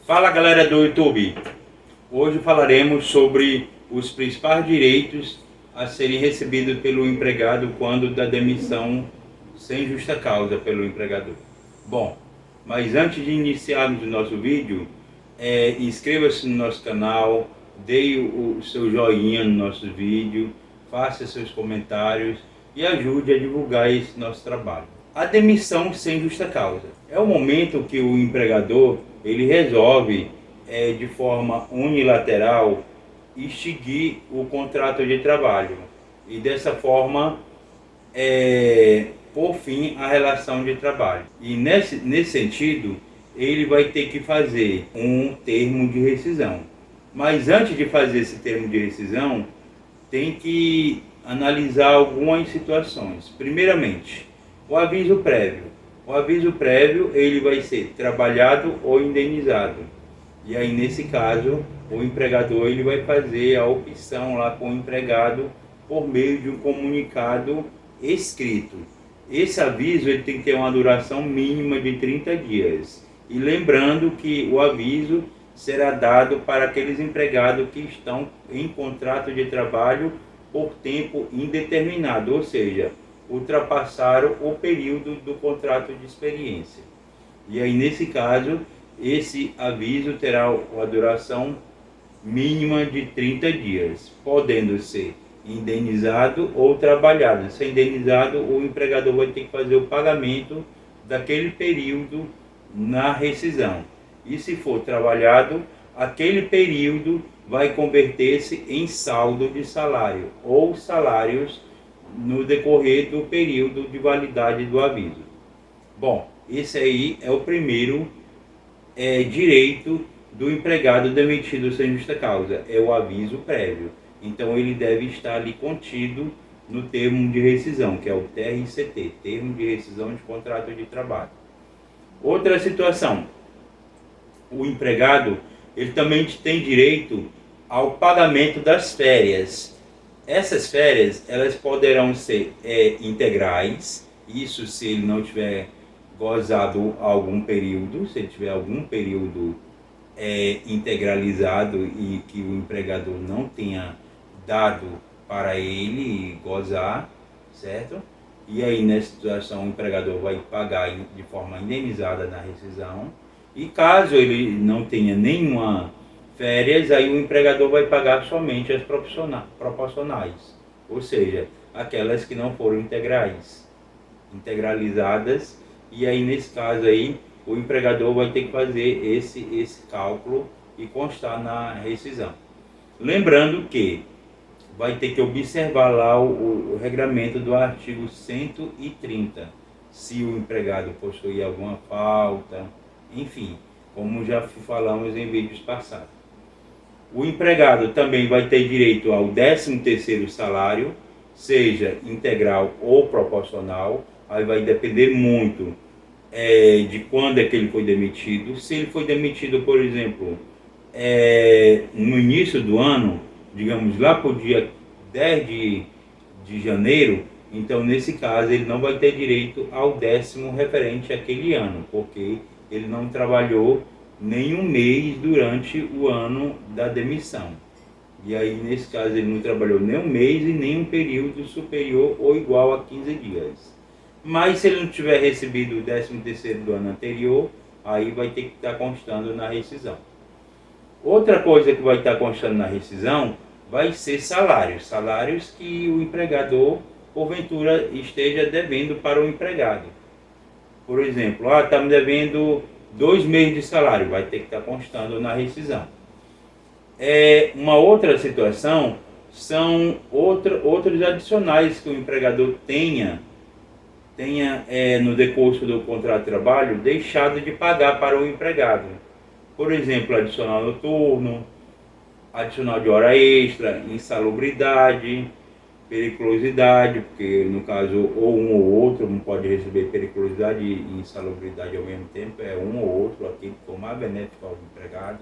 Fala galera do YouTube, hoje falaremos sobre os principais direitos a serem recebidos pelo empregado quando da demissão sem justa causa pelo empregador. Bom, mas antes de iniciarmos o nosso vídeo, inscreva-se no nosso canal, dê o seu joinha no nosso vídeo, faça seus comentários e ajude a divulgar esse nosso trabalho. A demissão sem justa causa é o momento que o empregador ele resolve de forma unilateral extinguir o contrato de trabalho e dessa forma por fim a relação de trabalho. E nesse sentido ele vai ter que fazer um termo de rescisão. Mas antes de fazer esse termo de rescisão, tem que analisar algumas situações. Primeiramente, o aviso prévio. O aviso prévio ele vai ser trabalhado ou indenizado. E aí nesse caso, o empregador ele vai fazer a opção lá com o empregado por meio de um comunicado escrito. Esse aviso ele tem que ter uma duração mínima de 30 dias. E lembrando que o aviso será dado para aqueles empregados que estão em contrato de trabalho por tempo indeterminado, ou seja, ultrapassaram o período do contrato de experiência. E aí nesse caso, esse aviso terá uma duração mínima de 30 dias, podendo ser indenizado ou trabalhado. Se indenizado, o empregador vai ter que fazer o pagamento daquele período na rescisão. E se for trabalhado, aquele período vai converter-se em saldo de salário ou salários no decorrer do período de validade do aviso. Bom, esse aí é o primeiro direito do empregado demitido sem justa causa, é o aviso prévio. Então ele deve estar ali contido no termo de rescisão, que é o TRCT, termo de rescisão de contrato de trabalho. Outra situação, o empregado ele também tem direito ao pagamento das férias. Essas férias elas poderão ser integrais, isso se ele não tiver gozado algum período, se ele tiver algum período integralizado e que o empregador não tenha dado para ele gozar, certo? E aí nessa situação o empregador vai pagar de forma indenizada na rescisão. E caso ele não tenha nenhuma férias, aí o empregador vai pagar somente as proporcionais, ou seja, aquelas que não foram integralizadas. E aí nesse caso aí o empregador vai ter que fazer esse cálculo e constar na rescisão. Lembrando que vai ter que observar lá o regramento do artigo 130, se o empregado possuir alguma falta, enfim, como já falamos em vídeos passados. O empregado também vai ter direito ao 13º salário, seja integral ou proporcional. Aí vai depender muito de quando é que ele foi demitido. Se ele foi demitido, por exemplo, no início do ano, digamos lá para o dia 10 de janeiro, então nesse caso ele não vai ter direito ao 10º referente àquele ano, porque ele não trabalhou nenhum mês durante o ano da demissão. E aí nesse caso ele não trabalhou nem um mês e nem um período superior ou igual a 15 dias. Mas se ele não tiver recebido o 13º do ano anterior, aí vai ter que estar constando na rescisão. Outra coisa que vai estar constando na rescisão vai ser salários que o empregador porventura esteja devendo para o empregado. Por exemplo, está me devendo 2 meses de salário, vai ter que estar constando na rescisão. Uma outra situação são outros adicionais que o empregador tenha no decurso do contrato de trabalho deixado de pagar para o empregado. Por exemplo, adicional noturno, adicional de hora extra, insalubridade, periculosidade, porque no caso ou um ou outro não pode receber periculosidade e insalubridade ao mesmo tempo, é um ou outro, aquele que for mais benéfico ao empregado.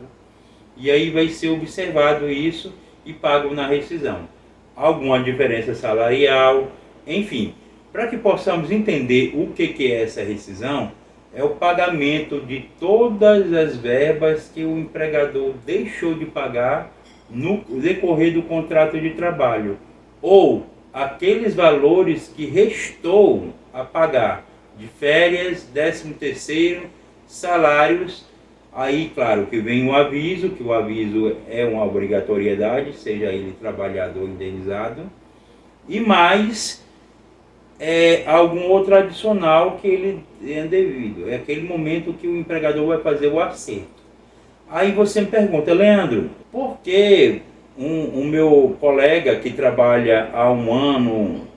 E aí vai ser observado isso e pago na rescisão. Alguma diferença salarial, enfim. Para que possamos entender o que é essa rescisão, é o pagamento de todas as verbas que o empregador deixou de pagar no decorrer do contrato de trabalho, ou aqueles valores que restou a pagar de férias, 13º, salários. Aí, claro, que vem o aviso, que o aviso é uma obrigatoriedade, seja ele trabalhado ou indenizado, e mais algum outro adicional que ele é devido. É aquele momento que o empregador vai fazer o acerto. Aí você me pergunta, Leandro, por que o meu colega que trabalha há 1 ano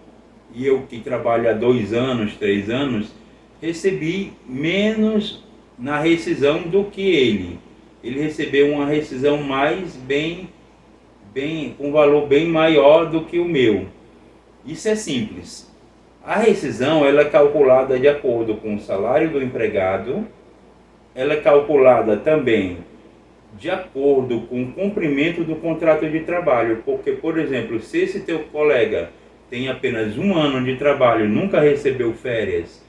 e eu que trabalho há 2 anos, 3 anos, recebi menos na rescisão do que ele? Ele recebeu uma rescisão com um valor bem maior do que o meu. Isso é simples. A rescisão ela é calculada de acordo com o salário do empregado, ela é calculada também de acordo com o cumprimento do contrato de trabalho, porque, por exemplo, se esse teu colega tem apenas 1 ano de trabalho, nunca recebeu férias,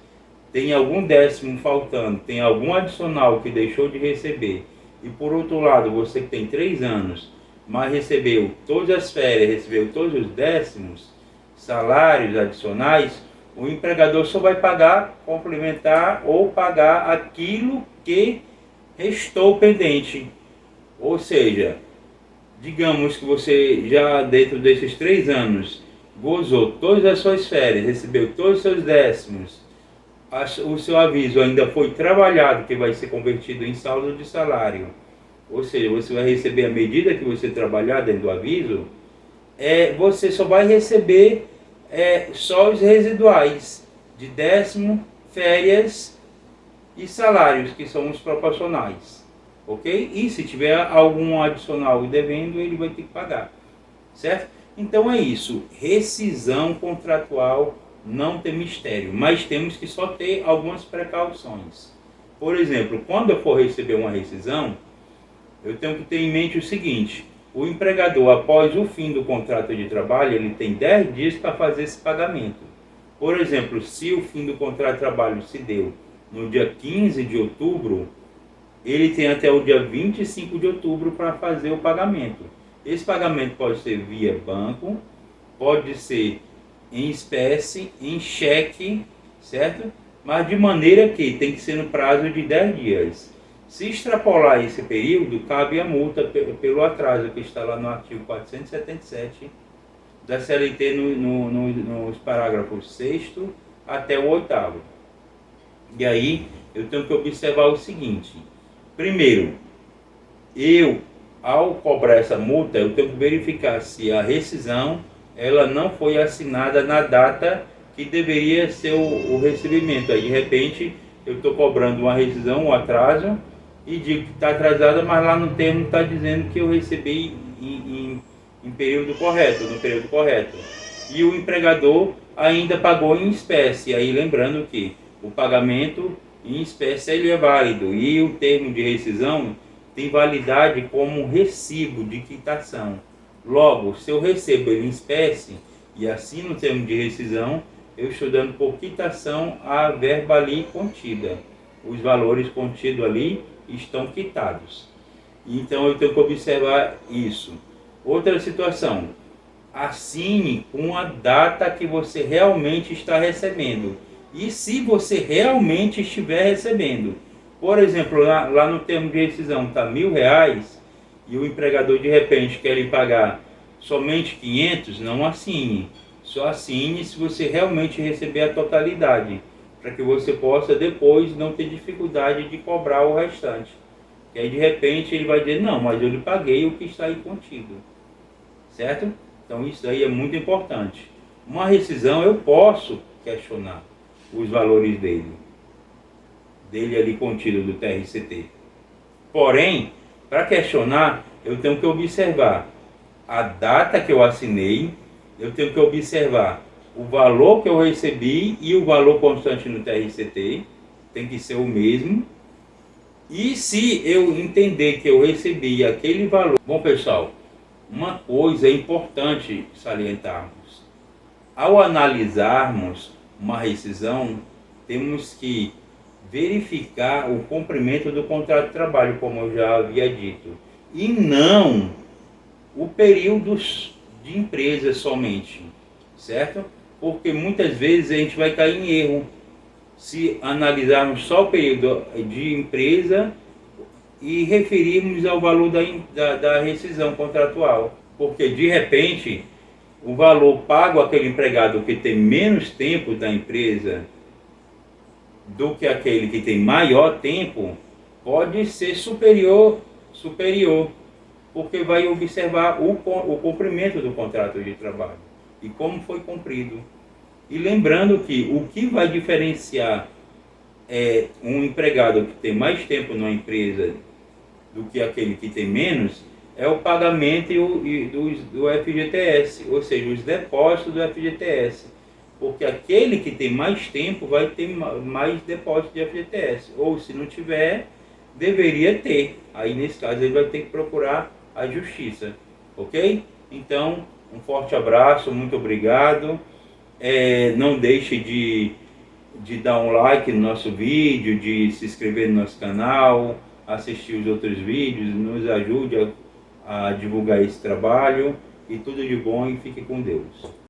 tem algum décimo faltando, tem algum adicional que deixou de receber, e por outro lado, você que tem 3 anos, mas recebeu todas as férias, recebeu todos os décimos, salários adicionais, o empregador só vai pagar, complementar ou pagar aquilo que restou pendente. Ou seja, digamos que você já dentro desses 3 anos gozou todas as suas férias, recebeu todos os seus décimos, o seu aviso ainda foi trabalhado, que vai ser convertido em saldo de salário. Ou seja, você vai receber à medida que você trabalhar dentro do aviso, você só vai receber só os residuais de décimo, férias e salários, que são os proporcionais, ok? E se tiver algum adicional devendo, ele vai ter que pagar, certo? Então é isso, rescisão contratual não tem mistério, mas temos que só ter algumas precauções. Por exemplo, quando eu for receber uma rescisão, eu tenho que ter em mente o seguinte: o empregador, após o fim do contrato de trabalho, ele tem 10 dias para fazer esse pagamento. Por exemplo, se o fim do contrato de trabalho se deu no dia 15 de outubro, ele tem até o dia 25 de outubro para fazer o pagamento. Esse pagamento pode ser via banco, pode ser em espécie, em cheque, certo? Mas de maneira que tem que ser no prazo de 10 dias. Se extrapolar esse período, cabe a multa pelo atraso, que está lá no artigo 477 da CLT, nos parágrafos 6º até o 8º. E aí, eu tenho que observar o seguinte: primeiro, ao cobrar essa multa, eu tenho que verificar se a rescisão ela não foi assinada na data que deveria ser o recebimento. Aí, de repente, eu estou cobrando uma rescisão, um atraso, e digo que está atrasada, mas lá no termo está dizendo que eu recebi em período correto, no período correto. E o empregador ainda pagou em espécie. Aí lembrando que o pagamento em espécie ele é válido, e o termo de rescisão tem validade como recibo de quitação. Logo, se eu recebo ele em espécie e assino o termo de rescisão, eu estou dando por quitação a verba ali contida. Os valores contidos ali estão quitados. Então eu tenho que observar isso. Outra situação: assine com a data que você realmente está recebendo. E se você realmente estiver recebendo, por exemplo, lá no termo de rescisão está R$1.000 e o empregador de repente quer lhe pagar somente 500, não assine. Só assine se você realmente receber a totalidade, para que você possa depois não ter dificuldade de cobrar o restante. E aí de repente ele vai dizer: não, mas eu lhe paguei o que está aí contido, certo? Então isso aí é muito importante. Uma rescisão eu posso questionar os valores dele ali contido do TRCT. Porém, para questionar, eu tenho que observar a data que eu assinei, eu tenho que observar o valor que eu recebi e o valor constante no TRCT, tem que ser o mesmo. E se eu entender que eu recebi aquele valor... Bom, pessoal, uma coisa é importante salientarmos: ao analisarmos uma rescisão, temos que verificar o cumprimento do contrato de trabalho, como eu já havia dito, e não o período de empresa somente, certo? Porque muitas vezes a gente vai cair em erro se analisarmos só o período de empresa e referirmos ao valor da rescisão contratual. Porque, de repente, o valor pago àquele empregado que tem menos tempo da empresa do que aquele que tem maior tempo pode ser superior, porque vai observar o cumprimento do contrato de trabalho e como foi cumprido. E lembrando que o que vai diferenciar um empregado que tem mais tempo numa empresa do que aquele que tem menos é o pagamento do FGTS, ou seja, os depósitos do FGTS. Porque aquele que tem mais tempo vai ter mais depósito de FGTS, ou se não tiver, deveria ter. Aí nesse caso ele vai ter que procurar a justiça, ok? Então, um forte abraço, muito obrigado. Não deixe de dar um like no nosso vídeo, de se inscrever no nosso canal, assistir os outros vídeos, nos ajude a divulgar esse trabalho, e tudo de bom, e fique com Deus.